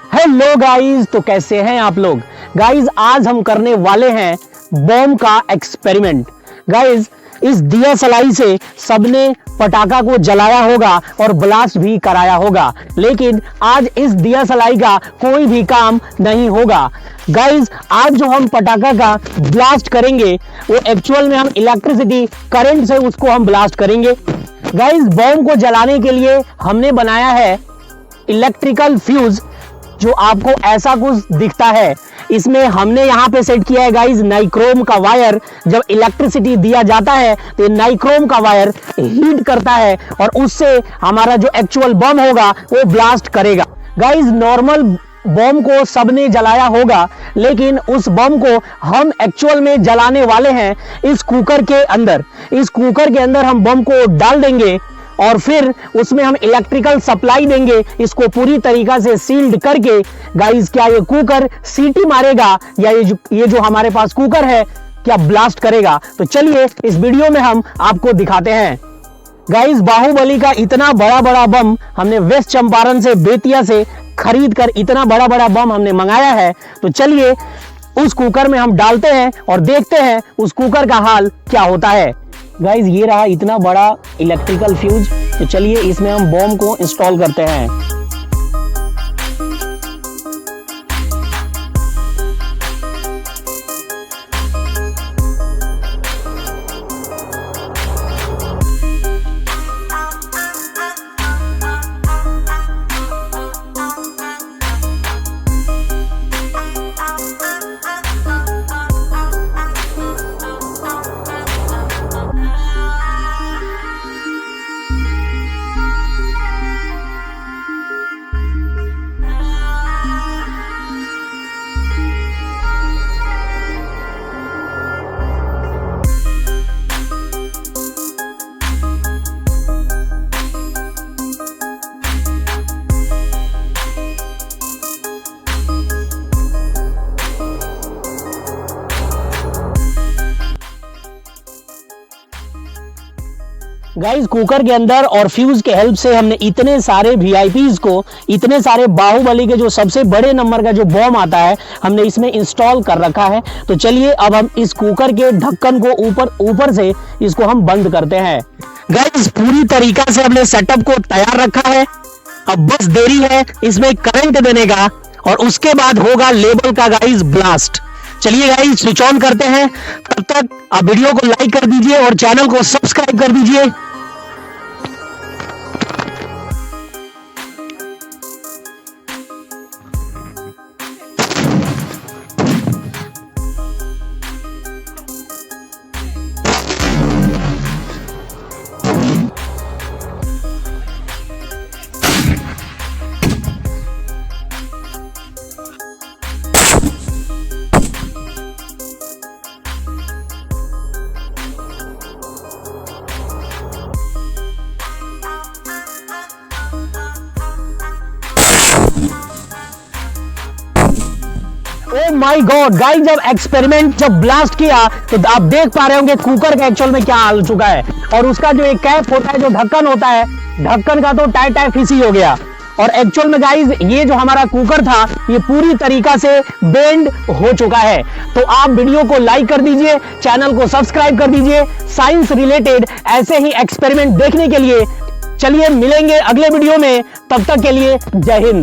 Hello guys, तो कैसे हैं आप लोग। गाइस आज हम करने वाले हैं बॉम्ब का एक्सपेरिमेंट। गाइस इस दिया सलाई से सबने पटाखा को जलाया होगा और ब्लास्ट भी कराया होगा, लेकिन आज इस दिया सलाई का कोई भी काम नहीं होगा। गाइस आज जो हम पटाखा का ब्लास्ट करेंगे वो एक्चुअल में हम इलेक्ट्रिसिटी करंट से उसको हम ब्लास्ट करेंगे। गाइस बॉम्ब को जलाने के लिए हमने बनाया है इलेक्ट्रिकल फ्यूज, जो आपको ऐसा कुछ दिखता है। इसमें हमने यहाँ पे सेट किया है गाइस नाइक्रोम का वायर। जब इलेक्ट्रिसिटी दिया जाता है तो ये नाइक्रोम का वायर हीट करता है और उससे हमारा जो एक्चुअल बम होगा वो ब्लास्ट करेगा। गाइस नॉर्मल बम को सबने जलाया होगा, लेकिन उस बम को हम एक्चुअल में जलाने वाले हैं इस कुकर के अंदर। इस कुकर के अंदर हम बम को डाल देंगे और फिर उसमें हम इलेक्ट्रिकल सप्लाई देंगे, इसको पूरी तरीका से सील्ड करके। गाइस क्या ये कुकर सीटी मारेगा या ये जो हमारे पास कुकर है क्या ब्लास्ट करेगा? तो चलिए इस वीडियो में हम आपको दिखाते हैं। गाइस बाहुबली का इतना बड़ा बड़ा बम हमने वेस्ट चंपारण से, बेतिया से खरीद कर इतना बड़ा बड़ा बम हमने मंगाया है। तो चलिए उस कुकर में हम डालते हैं और देखते हैं उस कुकर का हाल क्या होता है। गाइस ये रहा इतना बड़ा इलेक्ट्रिकल फ्यूज। तो चलिए इसमें हम बॉम्ब को इंस्टॉल करते हैं। गाइस कुकर के अंदर और फ्यूज के हेल्प से हमने इतने सारे वीआईपीज को, इतने सारे बाहुबली के जो सबसे बड़े नंबर का जो बॉम्ब आता है, हमने इसमें इंस्टॉल कर रखा है। तो चलिए अब हम इस कुकर के ढक्कन को ऊपर से इसको हम बंद करते हैं। गाइस पूरी तरीका से हमने सेटअप को तैयार रखा है। अब बस देरी है इसमें करंट देने का और उसके बाद होगा लेवल का गाइस ब्लास्ट। चलिए गाइस स्विच ऑन करते हैं। तब तक आप वीडियो को लाइक कर दीजिए और चैनल को सब्सक्राइब कर दीजिए। ओ माय गॉड गाइस, जब एक्सपेरिमेंट जब ब्लास्ट किया तो आप देख पा रहे होंगे कुकर का एक्चुअल में क्या हाल हो चुका है। और उसका जो एक कैप होता है, जो ढक्कन होता है, ढक्कन का तो टाई फिसी हो गया। और एक्चुअल में गाइस ये जो हमारा कुकर था ये पूरी तरीका से बेंड हो चुका है। तो आप वीडियो को लाइक कर दीजिए, चैनल को सब्सक्राइब कर दीजिए साइंस रिलेटेड ऐसे ही एक्सपेरिमेंट देखने के लिए। चलिए मिलेंगे अगले वीडियो में, तब तक के लिए जय हिंद।